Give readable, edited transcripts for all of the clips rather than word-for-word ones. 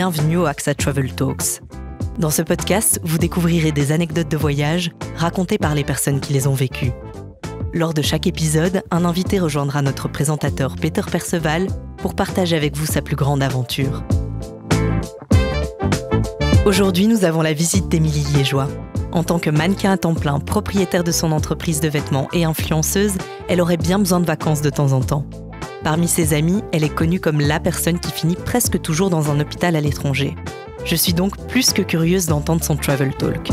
bienvenue au AXA Travel Talks. Dans ce podcast, vous découvrirez des anecdotes de voyage racontées par les personnes qui les ont vécues. Lors de chaque épisode, un invité rejoindra notre présentateur Peter Perceval pour partager avec vous sa plus grande aventure. Aujourd'hui, nous avons la visite d'Émilie Liégeois. En tant que mannequin à temps plein, propriétaire de son entreprise de vêtements et influenceuse, elle aurait bien besoin de vacances de temps en temps. Parmi ses amis, elle est connue comme la personne qui finit presque toujours dans un hôpital à l'étranger. Je suis donc plus que curieuse d'entendre son travel talk.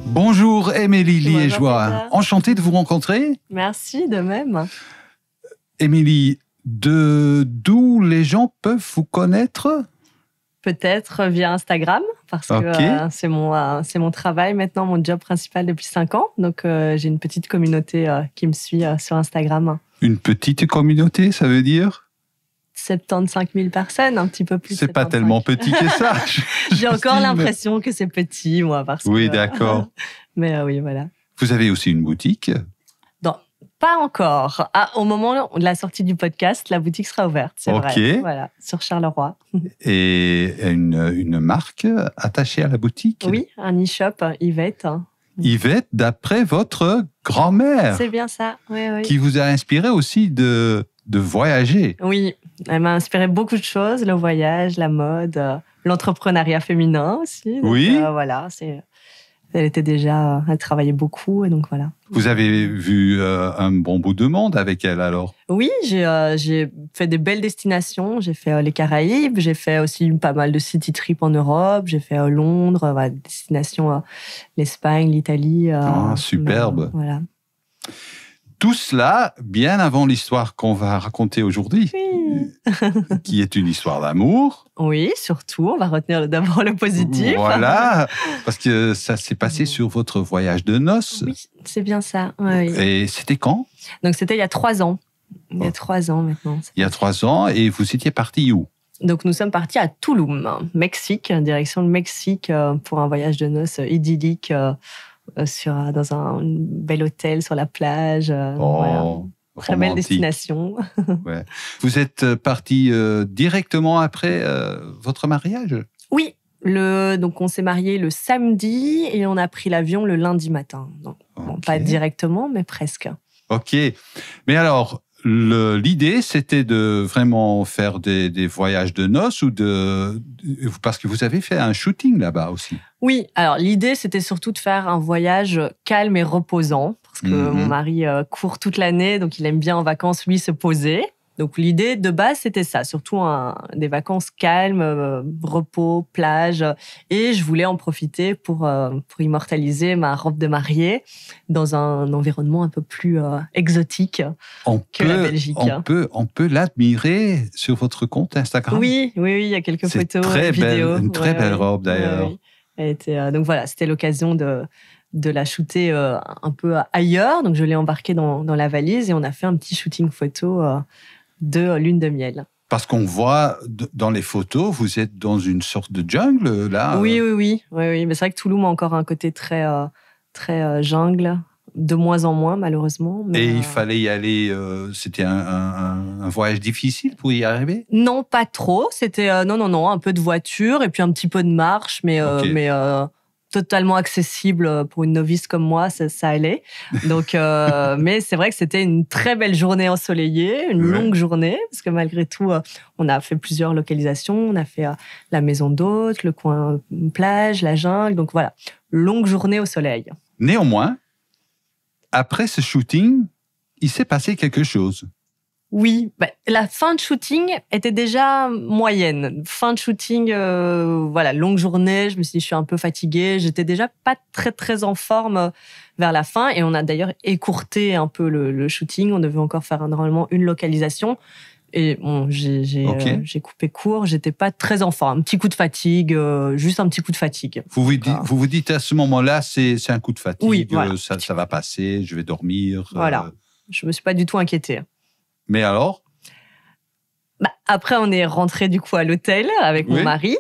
Bonjour Émilie Liégeois, enchantée de vous rencontrer. Merci, de même. Émilie, d'où les gens peuvent vous connaître ? Peut-être via Instagram, parce que c'est mon travail maintenant, mon job principal depuis 5 ans. Donc j'ai une petite communauté qui me suit sur Instagram. Une petite communauté, ça veut dire ? 75 000 personnes, un petit peu plus. C'est pas tellement petit que ça. J'ai encore l'impression que c'est petit, moi. Oui, d'accord. Mais oui, voilà. Vous avez aussi une boutique ? Non, pas encore. Au moment de la sortie du podcast, la boutique sera ouverte, c'est vrai. Voilà, sur Charleroi. Et une marque attachée à la boutique ? Oui, un e-shop, Yvette. Yvette, d'après votre grand-mère. C'est bien ça, oui. Qui vous a inspiré aussi de voyager. Oui, elle m'a inspiré beaucoup de choses, le voyage, la mode, l'entrepreneuriat féminin aussi. Donc, oui. Voilà, elle travaillait beaucoup et donc voilà. Vous avez vu un bon bout de monde avec elle alors ? Oui, j'ai fait des belles destinations. J'ai fait les Caraïbes, j'ai fait aussi pas mal de city trips en Europe. J'ai fait Londres, destinations l'Espagne, l'Italie. Superbe. Voilà. Tout cela bien avant l'histoire qu'on va raconter aujourd'hui, qui est une histoire d'amour. Oui, surtout, on va retenir d'abord le positif. Voilà, parce que ça s'est passé sur votre voyage de noces. Oui, c'est bien ça. Oui. Et c'était quand ? Donc c'était il y a 3 ans. Il y a 3 ans maintenant. Il y a 3 ans, et vous étiez partis où ? Donc nous sommes partis à Tulum, Mexique, direction le Mexique, pour un voyage de noces idyllique. Dans un bel hôtel sur la plage. Voilà. Très belle destination. Ouais. Vous êtes partis directement après votre mariage ? Oui. Donc on s'est mariés le samedi et on a pris l'avion le lundi matin. Donc, pas directement, mais presque. Ok. Mais alors, l'idée, c'était de vraiment faire des voyages de noces parce que vous avez fait un shooting là-bas aussi. Oui, alors l'idée, c'était surtout de faire un voyage calme et reposant, parce que mon mari court toute l'année, donc il aime bien en vacances, lui, se poser. Donc l'idée de base, c'était ça, surtout des vacances calmes, repos, plage. Et je voulais en profiter pour immortaliser ma robe de mariée dans un environnement un peu plus exotique que la Belgique. On peut l'admirer sur votre compte Instagram. Oui, il y a quelques photos, vidéos. Une très belle robe d'ailleurs. Oui. Elle était, donc voilà, c'était l'occasion de la shooter un peu ailleurs. Donc je l'ai embarquée dans la valise et on a fait un petit shooting photo de lune de miel. Parce qu'on voit dans les photos, vous êtes dans une sorte de jungle, là. Oui. Mais c'est vrai que Tulum a encore un côté très jungle, de moins en moins, malheureusement. Mais, et il fallait y aller, c'était un voyage difficile pour y arriver ? Non, pas trop. C'était, non, un peu de voiture et puis un petit peu de marche, mais totalement accessible pour une novice comme moi, ça allait. Donc, mais c'est vrai que c'était une très belle journée ensoleillée, une longue journée, parce que malgré tout, on a fait plusieurs localisations. On a fait la maison d'hôtes, le coin plage, la jungle. Donc voilà, longue journée au soleil. Néanmoins, après ce shooting, il s'est passé quelque chose. Oui, la fin de shooting était déjà moyenne. Fin de shooting, longue journée, je me suis dit, je suis un peu fatiguée. J'étais déjà pas très, très en forme vers la fin. Et on a d'ailleurs écourté un peu le shooting. On devait encore faire normalement une localisation. Et bon, j'ai coupé court. J'étais pas très en forme. Un petit coup de fatigue, juste un petit coup de fatigue. Vous vous dites à ce moment-là, c'est un coup de fatigue. Oui, voilà. Ça va passer, je vais dormir. Voilà. Je me suis pas du tout inquiétée. Mais alors ? Après, on est rentré du coup à l'hôtel avec mon mari.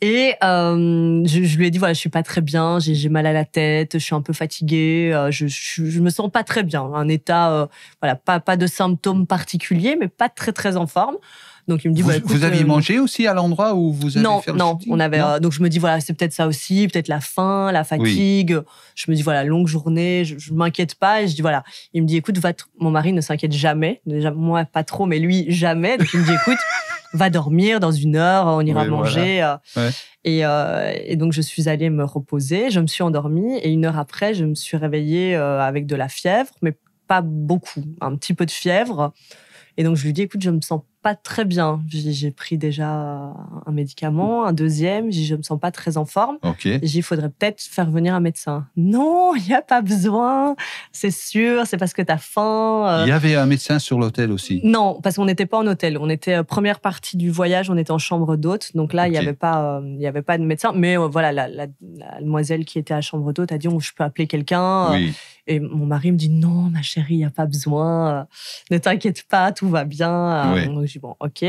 Et je lui ai dit, voilà, je suis pas très bien, j'ai mal à la tête, je suis un peu fatiguée, je me sens pas très bien. Un état, voilà, pas de symptômes particuliers, mais pas très, très en forme. Donc, il me dit, écoute, vous aviez mangé aussi à l'endroit où vous avez fait le shooting? On avait. Donc, je me dis, voilà, c'est peut-être ça aussi, peut-être la faim, la fatigue. Oui. Je me dis, voilà, longue journée, je m'inquiète pas. Et je dis, voilà. Il me dit, écoute, mon mari ne s'inquiète jamais. Déjà, moi, pas trop, mais lui, jamais. Donc, il me dit, écoute, va dormir dans 1 heure, on ira manger. Voilà. Et donc, je suis allée me reposer. Je me suis endormie. Et 1 heure après, je me suis réveillée avec de la fièvre, mais pas beaucoup. Un petit peu de fièvre. Et donc, je lui dis, écoute, je me sens pas très bien. J'ai pris déjà un médicament, un deuxième. Je me sens pas très en forme. Okay. J'ai dit, il faudrait peut-être faire venir un médecin. Non, il n'y a pas besoin. C'est sûr, c'est parce que tu as faim. Il y avait un médecin sur l'hôtel aussi? Non, parce qu'on n'était pas en hôtel. On était première partie du voyage, on était en chambre d'hôte. Donc là, il n'y avait pas de médecin. Mais voilà, la demoiselle qui était à la chambre d'hôte a dit, je peux appeler quelqu'un. Oui. Et mon mari me dit, non, ma chérie, il n'y a pas besoin. Ne t'inquiète pas, tout va bien. Oui. Donc, je dis, bon, ok.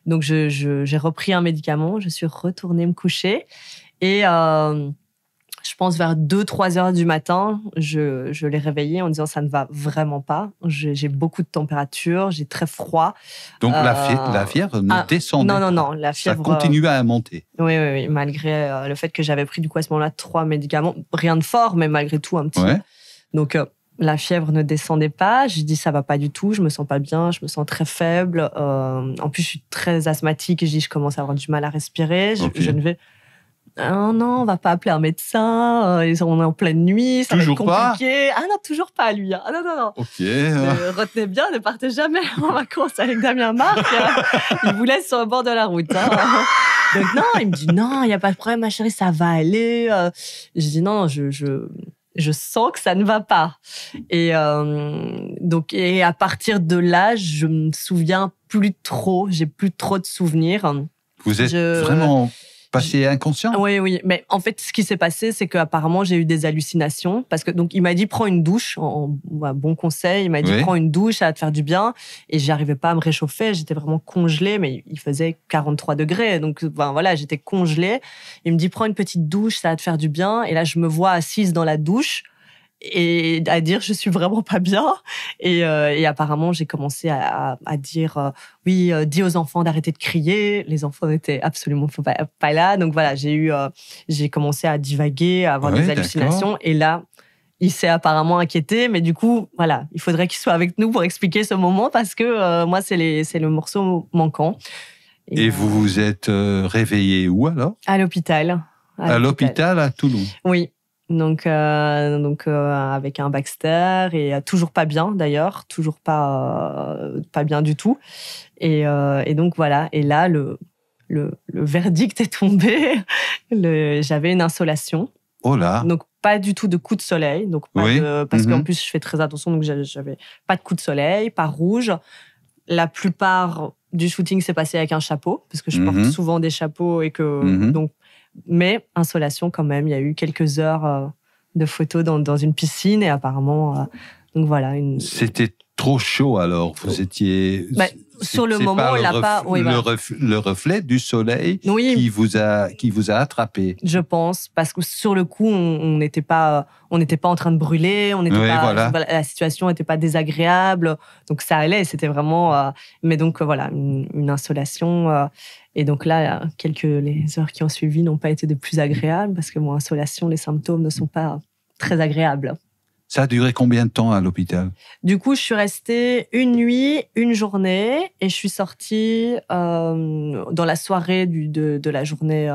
Donc, j'ai repris un médicament. Je suis retournée me coucher. Et je pense vers 2-3 heures du matin, je l'ai réveillé en disant, ça ne va vraiment pas. J'ai beaucoup de température, j'ai très froid. Donc, la fièvre ne descendait pas? Non, la fièvre... Ça continuait à monter? Oui, malgré le fait que j'avais pris du coup à ce moment-là 3 médicaments. Rien de fort, mais malgré tout un petit... Ouais. Donc, la fièvre ne descendait pas. J'ai dit, ça va pas du tout. Je me sens pas bien. Je me sens très faible. En plus, je suis très asthmatique. Je dis, je commence à avoir du mal à respirer. Je ne vais... non, on va pas appeler un médecin. On est en pleine nuit. Ça toujours va être compliqué. Ah non, toujours pas, lui. Ah non. Ok. Retenez bien, ne partez jamais en vacances avec Damien Marc. Il vous laisse sur le bord de la route. Donc non, il me dit, non, il n'y a pas de problème, ma chérie, ça va aller. Je dis, non, je sens que ça ne va pas. Et à partir de là, je me souviens plus trop. J'ai plus trop de souvenirs. Vous êtes vraiment passé inconscient? Oui. Mais en fait, ce qui s'est passé, c'est qu'apparemment, j'ai eu des hallucinations. Parce que, donc, il m'a dit, prends une douche. Bon conseil. Il m'a dit, prends une douche, ça va te faire du bien. Et j'arrivais pas à me réchauffer. J'étais vraiment congelée, mais il faisait 43 degrés. Donc, voilà, j'étais congelée. Il me dit, prends une petite douche, ça va te faire du bien. Et là, je me vois assise dans la douche et à dire, je suis vraiment pas bien. Et apparemment, j'ai commencé à dire, oui, dis aux enfants d'arrêter de crier. Les enfants n'étaient absolument pas là. Donc voilà, j'ai commencé à divaguer, à avoir des hallucinations. Et là, il s'est apparemment inquiété. Mais du coup, voilà, il faudrait qu'il soit avec nous pour expliquer ce moment parce que moi, c'est le morceau manquant. Et vous vous êtes réveillé où alors? À l'hôpital. À l'hôpital à Toulon? Oui. Donc avec un Baxter et toujours pas bien d'ailleurs, toujours pas bien du tout. Et donc voilà. Et là le verdict est tombé. J'avais une insolation. Oh là. Donc pas du tout de coup de soleil. Donc parce qu'en plus je fais très attention. Donc j'avais pas de coup de soleil, pas rouge. La plupart du shooting s'est passé avec un chapeau parce que je porte souvent des chapeaux et que donc. Mais insolation quand même, il y a eu quelques heures de photos dans une piscine et apparemment, donc voilà. C'était trop chaud alors, vous étiez... sur le moment, il n'a pas... le reflet du soleil qui vous a attrapé. Je pense, parce que sur le coup, on n'était pas en train de brûler, la situation n'était pas désagréable, donc ça allait, c'était vraiment... mais donc voilà, une insolation... Et donc là, les heures qui ont suivi n'ont pas été des plus agréables parce que insolation, les symptômes ne sont pas très agréables. Ça a duré combien de temps à l'hôpital? Du coup, je suis restée 1 nuit, 1 journée et je suis sortie dans la soirée de la journée.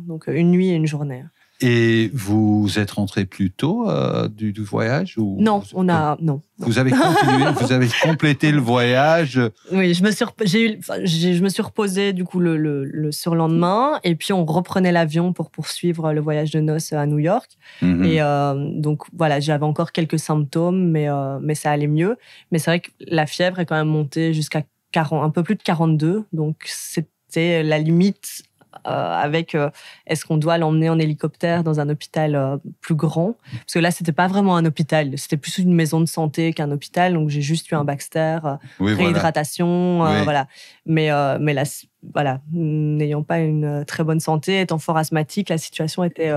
Donc 1 nuit et 1 journée. Et vous êtes rentré plus tôt du voyage ou Non, non. Vous avez continué, vous avez complété le voyage. Oui, je me suis reposée du coup le surlendemain et puis on reprenait l'avion pour poursuivre le voyage de noces à New York. Et donc voilà, j'avais encore quelques symptômes, mais ça allait mieux. Mais c'est vrai que la fièvre est quand même montée jusqu'à un peu plus de 42, donc c'était la limite. Avec est-ce qu'on doit l'emmener en hélicoptère dans un hôpital plus grand, parce que là c'était pas vraiment un hôpital, c'était plus une maison de santé qu'un hôpital, donc j'ai juste eu un Baxter, réhydratation, voilà. Mais voilà, n'ayant pas une très bonne santé, étant fort asthmatique, la situation était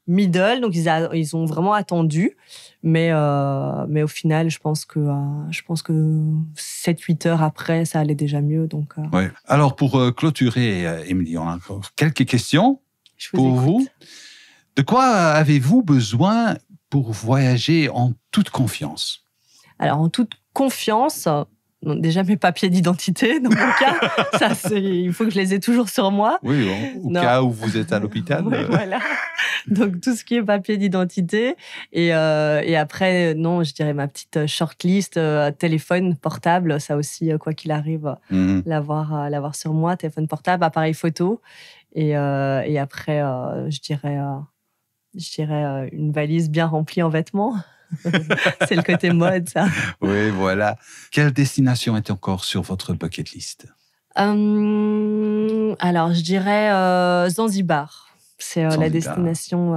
middle. Donc, ils ont vraiment attendu. Mais au final, je pense que 7-8 heures après, ça allait déjà mieux. Donc, ouais. Alors, pour clôturer, Émilie, on a encore quelques questions pour vous. De quoi avez-vous besoin pour voyager en toute confiance? Alors, en toute confiance, déjà mes papiers d'identité, dans mon cas, il faut que je les ai toujours sur moi. Oui, au cas où vous êtes à l'hôpital. Oui, voilà. Donc, tout ce qui est papier d'identité. Et après, non, je dirais ma petite shortlist, téléphone portable, ça aussi, quoi qu'il arrive, l'avoir sur moi, téléphone portable, appareil photo. Et après, je dirais une valise bien remplie en vêtements. C'est le côté mode, ça. Oui, voilà. Quelle destination est encore sur votre bucket list? Alors, je dirais Zanzibar. C'est la destination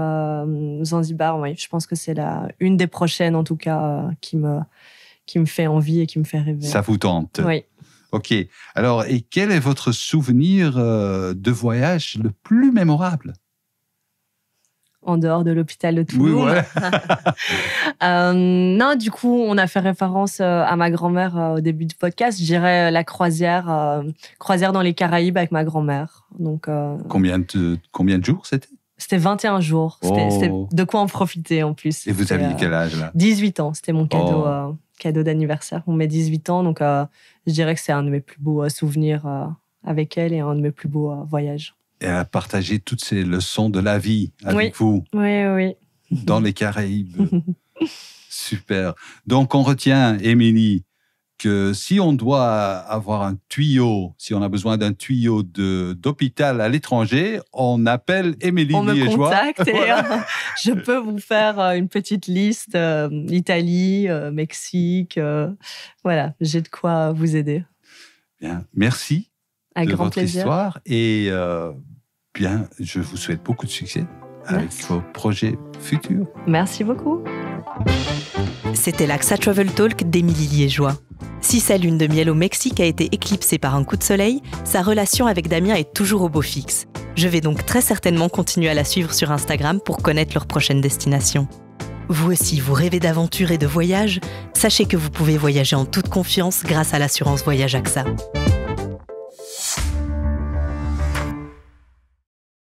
Zanzibar. Oui, je pense que c'est une des prochaines, en tout cas, qui me fait envie et qui me fait rêver. Ça vous tente? Oui. OK. Alors, et quel est votre souvenir de voyage le plus mémorable? En dehors de l'hôpital de Toulouse. Oui, ouais. Non, du coup, on a fait référence à ma grand-mère au début du podcast. Je dirais la croisière dans les Caraïbes avec ma grand-mère. Donc, combien de jours c'était? C'était 21 jours. C'était de quoi en profiter en plus. Et vous aviez quel âge là? 18 ans. C'était mon cadeau d'anniversaire pour mes 18 ans. Donc, je dirais que c'est un de mes plus beaux souvenirs avec elle et un de mes plus beaux voyages. Et à partager toutes ces leçons de la vie avec vous. Oui. Dans les Caraïbes. Super. Donc, on retient, Émilie, que si on doit avoir un tuyau, si on a besoin d'un tuyau d'hôpital à l'étranger, on appelle Émilie Liégeois. On me contacte et je peux vous faire une petite liste. Italie, Mexique. Voilà, j'ai de quoi vous aider. Bien, merci. Avec de grand votre plaisir. histoire et bien, je vous souhaite beaucoup de succès avec vos projets futurs. Merci beaucoup. C'était l'AXA Travel Talk d'Émilie Liégeois. Si sa lune de miel au Mexique a été éclipsée par un coup de soleil, sa relation avec Damien est toujours au beau fixe. Je vais donc très certainement continuer à la suivre sur Instagram pour connaître leur prochaine destination. Vous aussi, vous rêvez d'aventure et de voyage? Sachez que vous pouvez voyager en toute confiance grâce à l'assurance Voyage AXA.